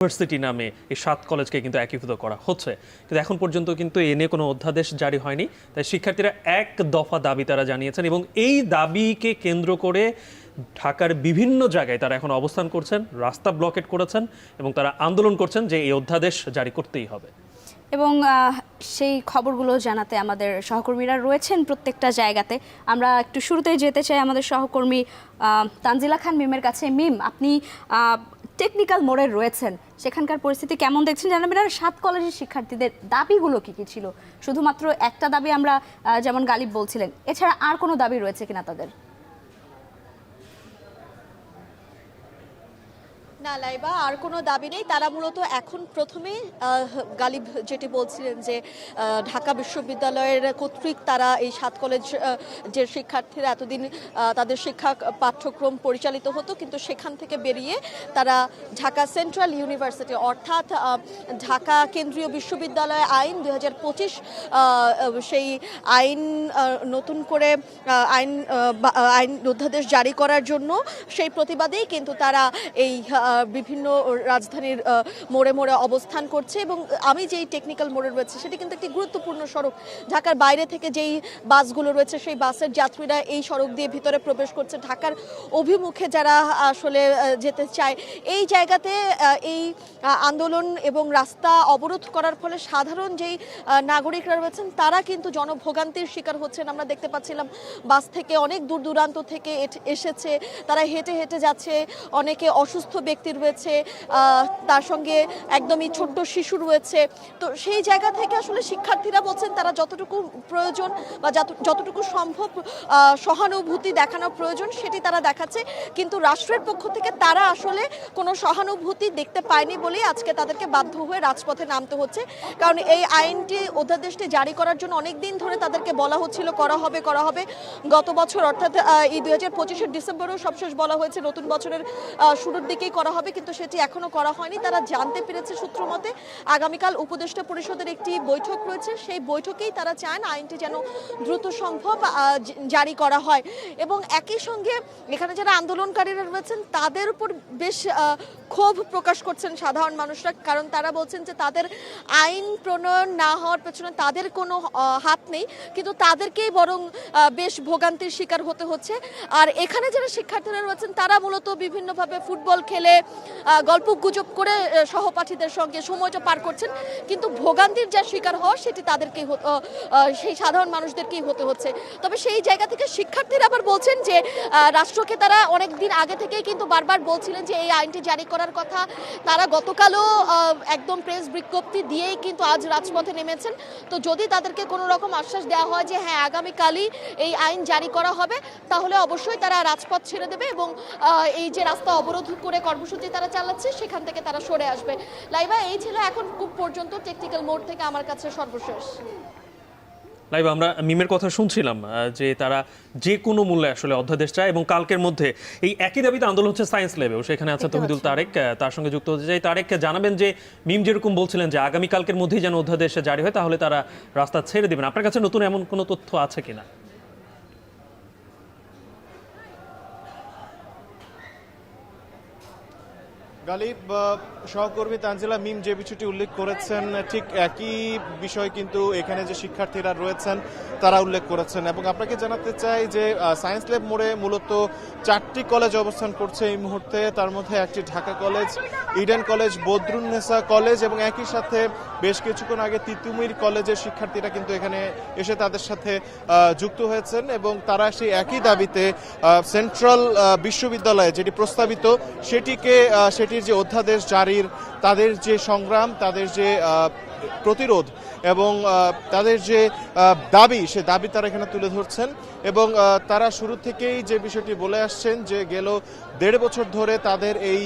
University নামে এই 7 কলেজকে কিন্তু একীভূত করা হচ্ছে, কিন্তু এখন পর্যন্ত কিন্তু এ নিয়ে কোনো অধ্যাদেশ জারি হয়নি। তাই শিক্ষার্থীরা এক দফা দাবি তারা জানিয়েছেন এবং এই দাবিকে কেন্দ্র করে ঢাকার বিভিন্ন জায়গায় তারা এখন অবস্থান করছেন, রাস্তা ব্লকেট করেছেন এবং তারা আন্দোলন করছেন যে এই অধ্যাদেশ জারি করতেই হবে। এবং সেই খবরগুলো জানাতে আমাদের সহকর্মীরা রয়েছেন প্রত্যেকটা জায়গাতে। আমরা একটু শুরুতেই যেতে চাই আমাদের সহকর্মী তানজিলা খান মিমের কাছে। মিম, আপনি টেকনিক্যাল মোড়ে রয়েছেন, সেখানকার পরিস্থিতি কেমন দেখছেন জানাবেন। আর 7 কলেজের শিক্ষার্থীদের দাবিগুলো কি কি ছিল? শুধুমাত্র একটা দাবি আমরা যেমন গালিব বলছিলেন, এছাড়া আর কোনো দাবি রয়েছে কিনা তাদের? না লাইবা, আর কোনো দাবি নেই। তারা মূলত এখন প্রথমেই গালিব যেটি বলছিলেন যে ঢাকা বিশ্ববিদ্যালয়ের কর্তৃক তারা এই 7 কলেজ যে শিক্ষার্থীরা এতদিন তাদের শিক্ষা পাঠ্যক্রম পরিচালিত হতো, কিন্তু সেখান থেকে বেরিয়ে তারা ঢাকা সেন্ট্রাল ইউনিভার্সিটি অর্থাৎ ঢাকা কেন্দ্রীয় বিশ্ববিদ্যালয় আইন 2025 সেই আইন নতুন করে আইন অধ্যাদেশ জারি করার জন্য সেই প্রতিবাদেই কিন্তু তারা এই বিভিন্ন রাজধানীর মোড়ে মোড়ে অবস্থান করছে। এবং আমি যেই টেকনিক্যাল মোড়ে রয়েছে সেটি কিন্তু একটি গুরুত্বপূর্ণ সড়ক। ঢাকার বাইরে থেকে যেই বাসগুলো রয়েছে সেই বাসের যাত্রীরা এই সড়ক দিয়ে ভিতরে প্রবেশ করছে, ঢাকার অভিমুখে যারা আসলে যেতে চায়। এই জায়গাতে এই আন্দোলন এবং রাস্তা অবরোধ করার ফলে সাধারণ যেই নাগরিকরা রয়েছেন তারা কিন্তু জনভোগান্তির শিকার হচ্ছেন। আমরা দেখতে পাচ্ছিলাম বাস থেকে অনেক দূর দূরান্ত থেকে এসেছে, তারা হেঁটে হেঁটে যাচ্ছে, অনেকে অসুস্থ ব্যক্তি রয়েছে, তার সঙ্গে একদমই ছোট্ট শিশু রয়েছে। তো সেই জায়গা থেকে আসলে শিক্ষার্থীরা বলছেন তারা যতটুকু প্রয়োজন বা যতটুকু সম্ভব সহানুভূতি দেখানোর প্রয়োজন সেটি তারা দেখাচ্ছে, কিন্তু রাষ্ট্রের পক্ষ থেকে তারা আসলে কোনো সহানুভূতি দেখতে পায়নি বলেই আজকে তাদেরকে বাধ্য হয়ে রাজপথে নামতে হচ্ছে। কারণ এই আইনটি অধ্যাদেশটি জারি করার জন্য অনেক দিন ধরে তাদেরকে বলা হচ্ছিল করা হবে। গত বছর অর্থাৎ এই 2025 ডিসেম্বরেও সবশেষ বলা হয়েছে নতুন বছরের শুরুর দিকেই করা হবে, কিন্তু সেটি এখনো করা হয়নি। তারা জানতে পেরেছে সূত্র মতে আগামীকাল উপদেষ্টা পরিষদের একটি বৈঠক রয়েছে, সেই বৈঠকেই তারা চান আইনটি যেন দ্রুত সম্ভব জারি করা হয়। এবং একই সঙ্গে এখানে যারা আন্দোলনকারীরা রয়েছেন তাদের উপর বেশ ক্ষোভ প্রকাশ করছেন সাধারণ মানুষরা, কারণ তারা বলছেন যে তাদের আইন প্রণয়ন না হওয়ার পেছনে তাদের কোনো হাত নেই, কিন্তু তাদেরকেই বরং বেশ ভোগান্তির শিকার হতে হচ্ছে। আর এখানে যারা শিক্ষার্থীরা রয়েছেন তারা মূলত বিভিন্নভাবে ফুটবল খেলে গল্প গুজব করে সহপাঠীদের সঙ্গে সময়টা পার করছেন, কিন্তু ভোগান্তির যা শিকার হওয়া সেটি তাদেরকেই সেই সাধারণ মানুষদেরকেই হতে হচ্ছে। তবে সেই জায়গা থেকে শিক্ষার্থীরা আবার বলছেন যে রাষ্ট্রকে তারা অনেক দিন আগে থেকেই কিন্তু বারবার বলছিলেন যে এই আইনটি জারি করার কথা। তারা গতকালও একদম প্রেস বিজ্ঞপ্তি দিয়েই কিন্তু আজ রাজপথে নেমেছেন। তো যদি তাদেরকে কোনো রকম আশ্বাস দেওয়া হয় যে হ্যাঁ আগামীকালই এই আইন জারি করা হবে, তাহলে অবশ্যই তারা রাজপথ ছেড়ে দেবে এবং এই যে রাস্তা অবরোধ করে কর্মসূচি তারা চালাচ্ছে সেখান থেকে তারা সরে আসবে। লাইবা, এই ছিল এখন খুব পর্যন্ত টেকনিক্যাল মোড থেকে আমার কাছে সর্বশেষ। লাইবা, আমরা মিমের কথা শুনছিলাম যে তারা যে কোনো মূল্যে আসলে অধ্যাদেশ চায় এবং কালকের মধ্যে এই একই দাবিতে আন্দোলন হচ্ছে সায়েন্স ল্যাবেও। সেখানে আছে তহিদুল তারেক, তার সঙ্গে যুক্ত হতে চাই। তারেক, জানাবেন যে মিম যেরকম বলছিলেন যে আগামী কালকের মধ্যেই যেন অধ্যাদেশ জারি হয়, তাহলে তারা রাস্তা ছেড়ে দেবেন। আপনার কাছে নতুন এমন কোনো তথ্য আছে কিনা? গালিব, সহকর্মী তানজিলা মিম যে বিষয়টি উল্লেখ করেছেন ঠিক একই বিষয় কিন্তু এখানে যে শিক্ষার্থীরা রয়েছেন তারা উল্লেখ করেছেন। এবং আপনাকে জানাতে চাই যে সায়েন্স ল্যাব মোড়ে মূলত 4টি কলেজ অবস্থান করছে এই মুহূর্তে। তার মধ্যে একটি Dhaka college, Eden college, Badrunnesa college এবং একই সাথে বেশ কিছুক্ষণ আগে তিতুমির কলেজের শিক্ষার্থীরা কিন্তু এখানে এসে তাদের সাথে যুক্ত হয়েছেন এবং তারা সেই একই দাবিতে সেন্ট্রাল বিশ্ববিদ্যালয়ে যেটি প্রস্তাবিত সেটির যে অধ্যাদেশ জারির তাদের যে সংগ্রাম, তাদের যে প্রতিরোধ এবং তাদের যে দাবি, সে দাবি তারা এখানে তুলে ধরছেন। এবং তারা শুরু থেকেই যে বিষয়টি বলে আসছেন যে গেল 1.5 বছর ধরে তাদের এই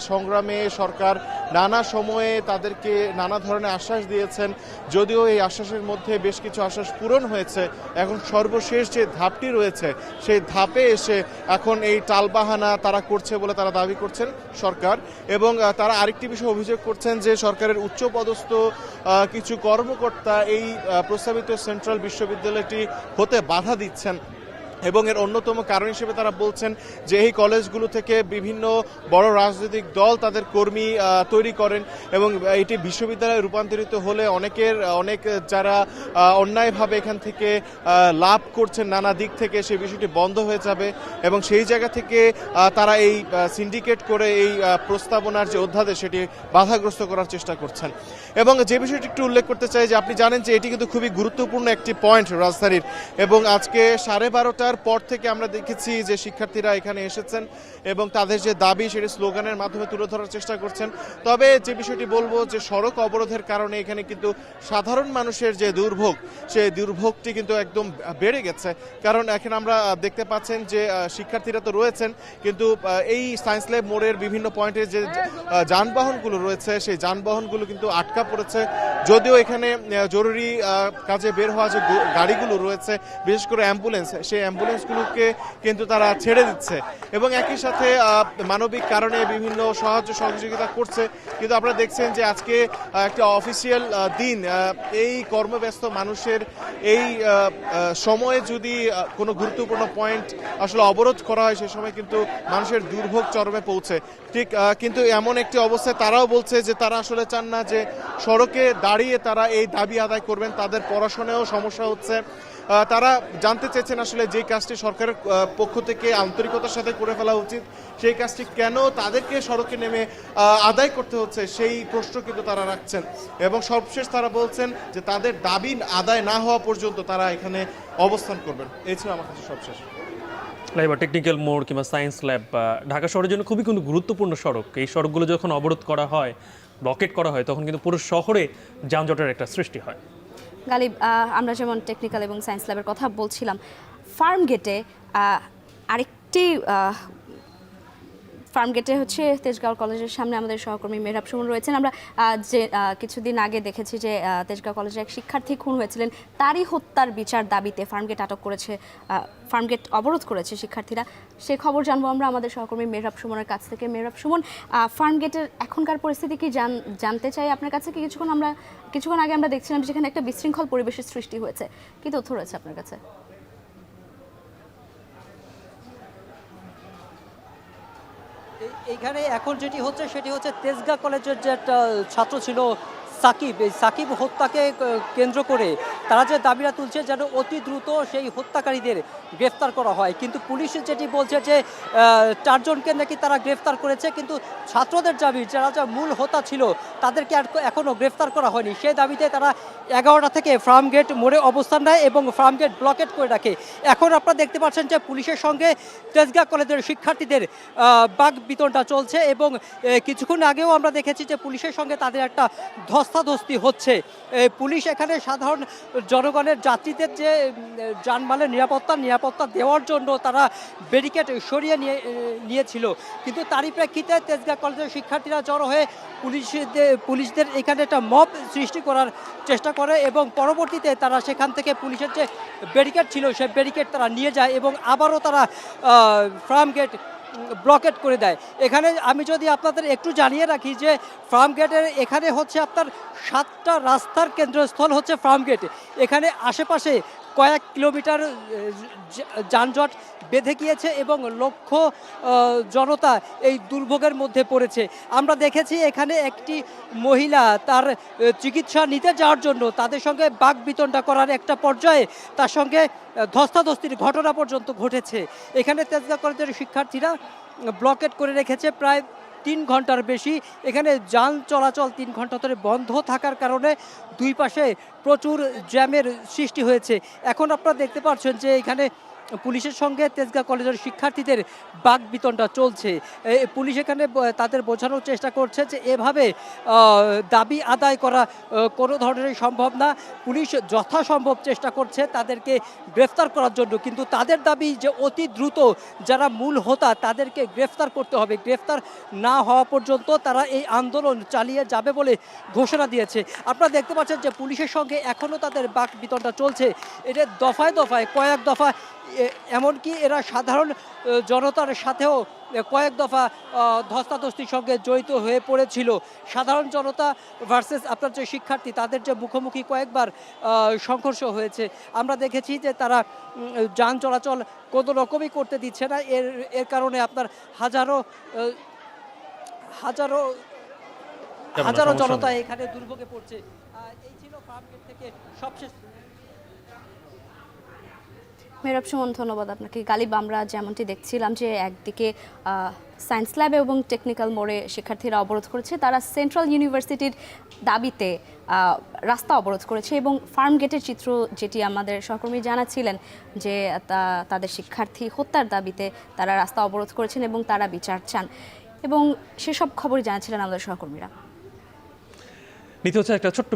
সংগ্রামে সরকার নানা সময়ে তাদেরকে নানা ধরনের আশ্বাস দিয়েছেন, যদিও এই আশ্বাসের মধ্যে বেশ কিছু আশ্বাস পূরণ হয়েছে। এখন সর্বশেষ যে ধাপটি রয়েছে সেই ধাপে এসে এখন এই টালবাহানা তারা করছে বলে তারা দাবি করছেন সরকার। এবং তারা আরেকটি বিষয় অভিযোগ করছেন যে সরকারের উচ্চপদস্থ কিছু কর্মকর্তা এই প্রস্তাবিত সেন্ট্রাল বিশ্ববিদ্যালয়টি হতে বাধা দিচ্ছেন। এবং এর অন্যতম কারণ হিসেবে তারা বলছেন যে এই কলেজগুলো থেকে বিভিন্ন বড় রাজনৈতিক দল তাদের কর্মী তৈরি করেন এবং এটি বিশ্ববিদ্যালয়ে রূপান্তরিত হলে অনেক যারা অন্যায়ভাবে এখান থেকে লাভ করছেন নানা দিক থেকে সেই বিষয়টি বন্ধ হয়ে যাবে এবং সেই জায়গা থেকে তারা এই সিন্ডিকেট করে এই প্রস্তাবনার যে অধ্যাদেশ সেটি বাধাগ্রস্ত করার চেষ্টা করছেন। এবং যে বিষয়টি একটু উল্লেখ করতে চাই যে আপনি জানেন যে এটি কিন্তু খুবই গুরুত্বপূর্ণ একটি পয়েন্ট রাজধানীর এবং আজকে 12:30টার পর থেকে আমরা দেখেছি যে শিক্ষার্থীরা এখানে এসেছেন এবং তাদের যে দাবি সেটি স্লোগানের মাধ্যমে তুলে ধরার চেষ্টা করছেন। তবে যে বিষয়টি বলবো যে সড়ক অবরোধের কারণে এখানে কিন্তু সাধারণ মানুষের যে দুর্ভোগ সেই দুর্ভোগটি কিন্তু একদম বেড়ে গেছে। কারণ এখন আমরা দেখতে পাচ্ছেন যে শিক্ষার্থীরা তো রয়েছেন কিন্তু এই সায়েন্স ল্যাব মোড়ের বিভিন্ন পয়েন্টে যে যানবাহনগুলো রয়েছে সেই যানবাহনগুলো কিন্তু আটকা পড়েছে। যদিও এখানে জরুরি কাজে বের হওয়া যে গাড়িগুলো রয়েছে বিশেষ করে অ্যাম্বুলেন্স সেই অ্যাম্বুলেন্সগুলোকে কিন্তু তারা ছেড়ে দিচ্ছে এবং একই সাথে মানবিক কারণে বিভিন্ন সাহায্য সহযোগিতা করছে। কিন্তু আপনারা দেখছেন যে আজকে একটা অফিসিয়াল দিন এই কর্মব্যস্ত মানুষের এই সময়ে যদি কোনো গুরুত্বপূর্ণ পয়েন্ট আসলে অবরোধ করা হয় সে সময় কিন্তু মানুষের দুর্ভোগ চরমে পৌঁছে ঠিক কিন্তু এমন একটি অবস্থায় তারাও বলছে যে তারা আসলে চান না যে সড়কে দাঁড়িয়ে তারা এই দাবি আদায় করবেন। তাদের পড়াশোনায়ও সমস্যা হচ্ছে। তারা জানতে চেয়েছেন আসলে যে কাজটি সরকারের পক্ষ থেকে আন্তরিকতার সাথে করে ফেলা উচিত সেই কাজটি কেন তাদেরকে সড়কে নেমে আদায় করতে হচ্ছে সেই প্রশ্ন কিন্তু তারা রাখছেন এবং সর্বশেষ তারা বলছেন যে তাদের দাবি আদায় না হওয়া পর্যন্ত তারা এখানে অবস্থান করবেন। এই ছিল আমার কাছে সবশেষ। লাইবা টেকনিক্যাল মোড় কিংবা সায়েন্স ল্যাব ঢাকা শহরের জন্য খুবই কিন্তু গুরুত্বপূর্ণ সড়ক। এই সড়কগুলো যখন অবরোধ করা হয় ব্লকেট করা হয় তখন কিন্তু পুরো শহরে যানজটের একটা সৃষ্টি হয়। গালিব, আমরা যেমন টেকনিক্যাল এবং সায়েন্স ল্যাবের কথা বলছিলাম, ফার্ম গেটে আরেকটি ফার্ম গেটে হচ্ছে তেজগাঁও কলেজের সামনে আমাদের সহকর্মী মেহরাব সুমন রয়েছেন। আমরা যে কিছুদিন আগে দেখেছি যে তেজগাঁও কলেজে এক শিক্ষার্থী খুন হয়েছিলেন, তারই হত্যার বিচার দাবিতে ফার্মগেট আটক করেছে, ফার্মগেট অবরোধ করেছে শিক্ষার্থীরা। সে খবর জানবো আমরা আমাদের সহকর্মী মেহরাব সুমনের কাছ থেকে। মেহরাব সুমন, ফার্মগেটের এখনকার পরিস্থিতি কি জানতে চাই আপনার কাছে। কি কিছুক্ষণ আগে আমরা দেখছিলাম যেখানে একটা বিশৃঙ্খল পরিবেশের সৃষ্টি হয়েছে, কি তথ্য রয়েছে আপনার কাছে? এইখানে এখন যেটি হচ্ছে সেটি হচ্ছে তেজগাঁ কলেজের যে একটা ছাত্র ছিল সাকিব, এই সাকিব হত্যাকে কেন্দ্র করে তারা যে দাবিটা তুলছে যেন অতি দ্রুত সেই হত্যাকারীদের গ্রেফতার করা হয়। কিন্তু পুলিশ যেটি বলছে যে 4 জনকে নাকি তারা গ্রেফতার করেছে, কিন্তু ছাত্রদের দাবি যারা যা মূল হোতা ছিল তাদেরকে এখনও গ্রেফতার করা হয়নি। সেই দাবিতে তারা 11টা থেকে ফার্মগেট মোড়ে অবস্থান নেয় এবং ফার্মগেট ব্লকেট করে রাখে। এখন আপনারা দেখতে পাচ্ছেন যে পুলিশের সঙ্গে তেজগাঁ কলেজের শিক্ষার্থীদের বাক বিতণ্ডা চলছে এবং কিছুক্ষণ আগেও আমরা দেখেছি যে পুলিশের সঙ্গে তাদের একটা ধস্তাধস্তি হচ্ছে। পুলিশ এখানে সাধারণ জনগণের যাত্রীদের যে যানবাহনের নিরাপত্তা দেওয়ার জন্য তারা ব্যারিকেড সরিয়ে নিয়েছিল, কিন্তু তারই প্রেক্ষিতে তেজগাঁ কলেজের শিক্ষার্থীরা জড়ো হয়ে পুলিশদের এখানে একটা মব সৃষ্টি করার চেষ্টা করে এবং পরবর্তীতে তারা সেখান থেকে পুলিশের যে ব্যারিকেড ছিল সেই ব্যারিকেড তারা নিয়ে যায় এবং আবারও তারা ফার্মগেট ব্লকেট করে দেয়। এখানে আমি যদি আপনাদের একটু জানিয়ে রাখি যে ফার্মগেটের এখানে হচ্ছে আপনার 7টা রাস্তার কেন্দ্রস্থল হচ্ছে ফার্মগেট। এখানে আশেপাশে কয়েক কিলোমিটার যানজট বেঁধে গিয়েছে এবং লক্ষ জনতা এই দুর্ভোগের মধ্যে পড়েছে। আমরা দেখেছি এখানে একটি মহিলা তার চিকিৎসা নিতে যাওয়ার জন্য তাদের সঙ্গে বাক বিতণ্ডা করার একটা পর্যায়ে তার সঙ্গে ধস্তাধস্তির ঘটনা পর্যন্ত ঘটেছে। এখানে তেজগাঁ কলেজের শিক্ষার্থীরা ব্লকেট করে রেখেছে প্রায় 3 ঘন্টার বেশি। এখানে যান চলাচল 3 ঘন্টা ধরে বন্ধ থাকার কারণে দুই পাশে প্রচুর জ্যামের সৃষ্টি হয়েছে। এখন আপনারা দেখতে পাচ্ছেন যে এখানে পুলিশের সঙ্গে তেজগাঁ কলেজের শিক্ষার্থীদের বাক বিতণ্ডা চলছে। পুলিশ এখানে তাদের বোঝানোর চেষ্টা করছে যে এভাবে দাবি আদায় করা কোনো ধরনের সম্ভব না। পুলিশ যথাসম্ভব চেষ্টা করছে তাদেরকে গ্রেফতার করার জন্য, কিন্তু তাদের দাবি যে অতি দ্রুত যারা মূল হোতা তাদেরকে গ্রেফতার করতে হবে। গ্রেফতার না হওয়া পর্যন্ত তারা এই আন্দোলন চালিয়ে যাবে বলে ঘোষণা দিয়েছে। আপনারা দেখতে পাচ্ছেন যে পুলিশের সঙ্গে এখনও তাদের বাক বিতণ্ডা চলছে। এটা দফায় দফায় কয়েক দফা এমনকি এরা সাধারণ জনতার সাথেও কয়েক দফা ধস্তাধস্তির সঙ্গে জড়িত হয়ে পড়েছিল। সাধারণ জনতা ভার্সেস আপনার যে শিক্ষার্থী, তাদের যে মুখোমুখি কয়েকবার সংঘর্ষ হয়েছে। আমরা দেখেছি যে তারা যান চলাচল কোনো রকমই করতে দিচ্ছে না। এর কারণে আপনার হাজারো সমস্যা জনতা নেই। এখানে দুর্ভোগে পড়ছে। এই ছিল ফার্মগেট থেকে সবশেষ। মেহরাব সুমন, ধন্যবাদ আপনাকে। গালিব, আমরা যেমনটি দেখছিলাম যে একদিকে সায়েন্স ল্যাবে এবং টেকনিক্যাল মোড়ে শিক্ষার্থীরা অবরোধ করেছে, তারা সেন্ট্রাল ইউনিভার্সিটির দাবিতে রাস্তা অবরোধ করেছে, এবং ফার্ম গেটের চিত্র যেটি আমাদের সহকর্মী জানাচ্ছিলেন যে তাদের শিক্ষার্থী হত্যার দাবিতে তারা রাস্তা অবরোধ করেছেন এবং তারা বিচার চান, এবং সেসব খবরই জানাচ্ছিলেন আমাদের সহকর্মীরা। নিতে হচ্ছে একটা ছোট্ট